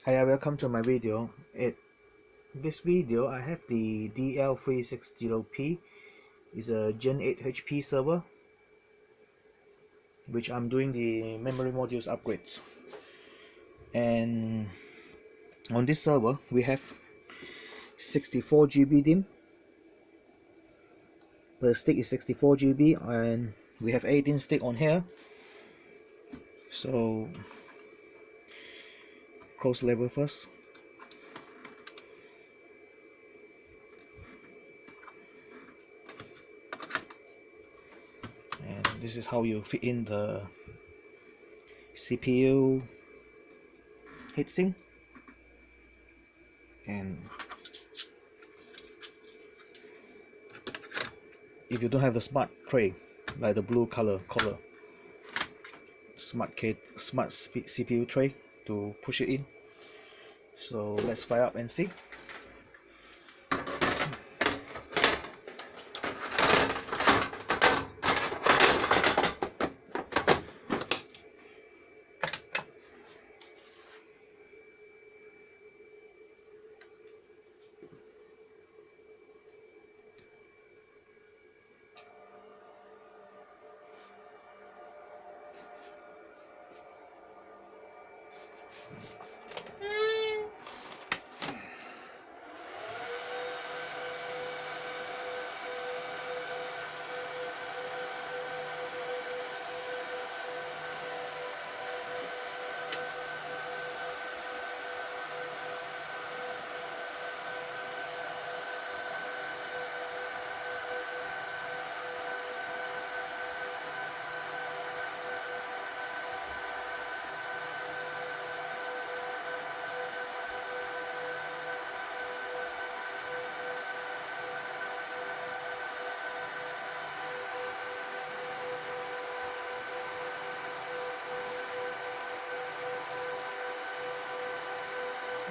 Hi, welcome to my video. This video I have the DL360P. It's a Gen 8 HP server, which I'm doing the memory modules upgrades. And on this server we have 64 GB DIMM. Per stick is 64 GB, and we have 18 stick on here. So close level first. And this is how you fit in the CPU heatsink. And if you don't have the smart tray, like the blue color smart CPU tray to push it in. So let's fire up and see.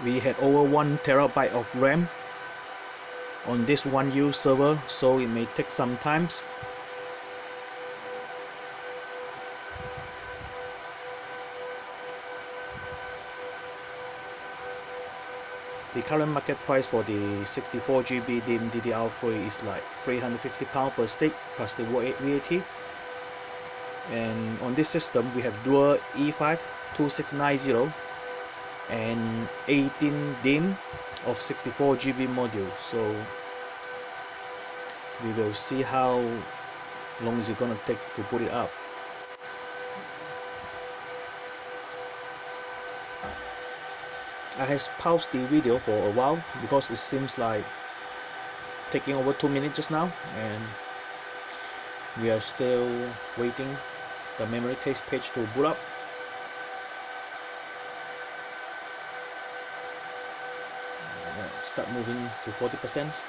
We had over 1 terabyte of RAM on this 1U server, so it may take some time. The current market price for the 64 GB DIMM DDR3 is like £350 per stick plus the VAT. And on this system we have dual E5 2690 and 18 DIMM of 64 GB module. So we will see how long is it gonna take to put it up. I have paused the video for a while because it seems like taking over 2 minutes just now, and we are still waiting the memory case page to boot up. Start moving to 40%.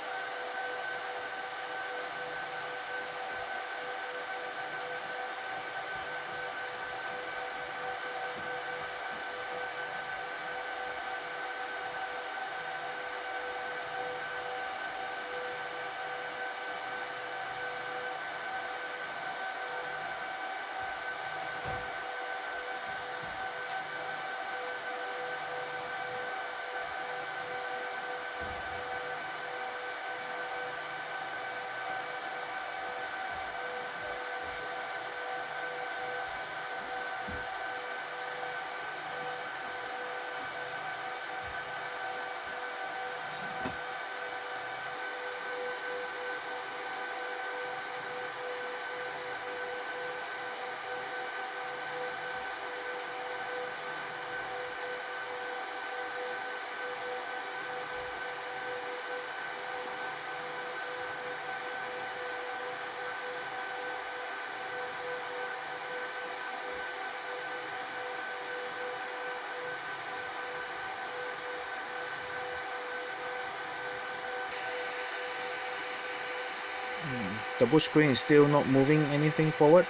The boot screen is still not moving anything forward.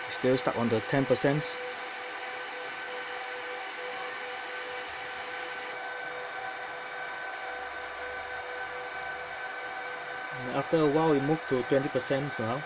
It's still stuck on the 10%. And after a while it moved to 20% now.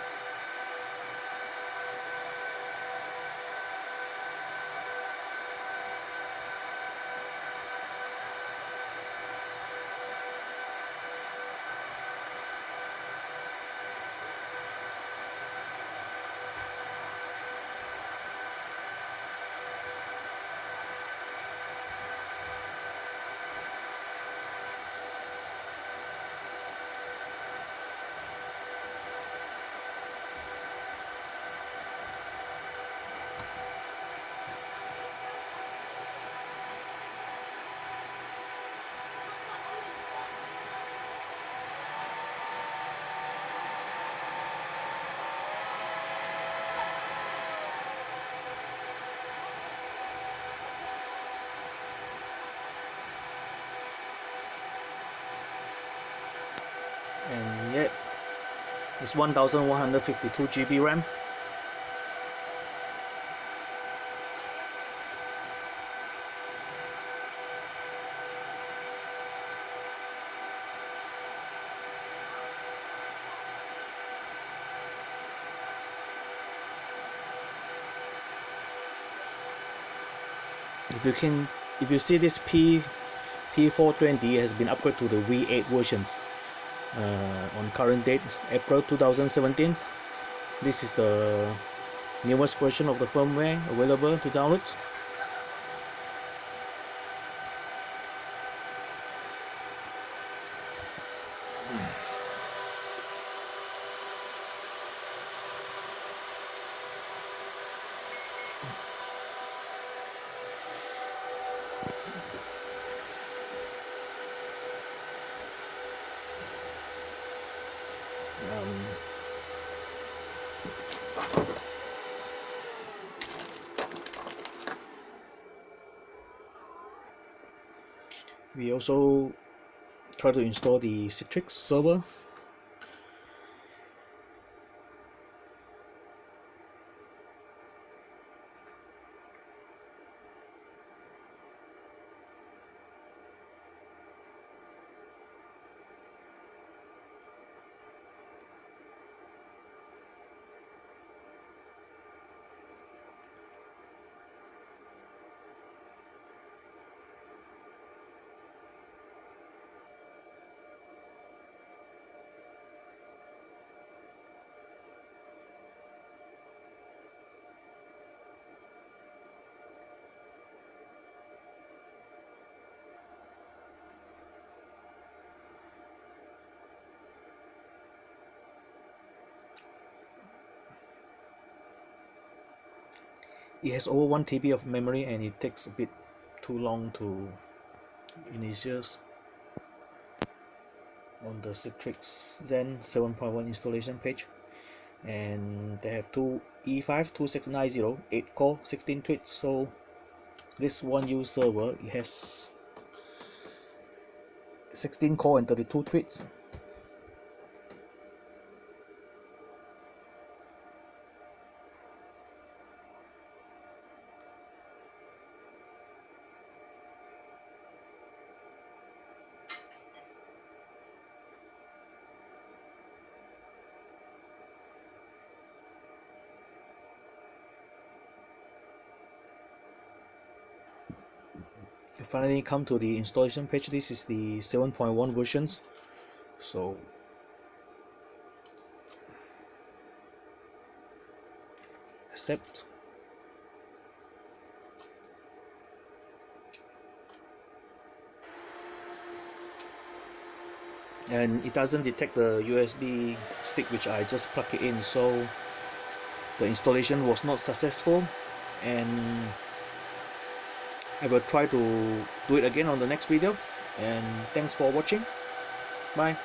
and yeah, it's 1152 GB RAM. If you see this P420 has been upgraded to the V8 versions on current date, April 2017. This is the newest version of the firmware available to download. We also try to install the Citrix server. It has over 1 TB of memory and it takes a bit too long to initialize on the Citrix Zen 7.1 installation page. And they have two E5 2690 8 core 16 threads. So this one U server, it has 16 core and 32 threads. Finally come to the installation page. This is the 7.1 versions, so accept, and it doesn't detect the USB stick which I just plug it in, so the installation was not successful, and I will try to do it again on the next video. And thanks for watching. Bye.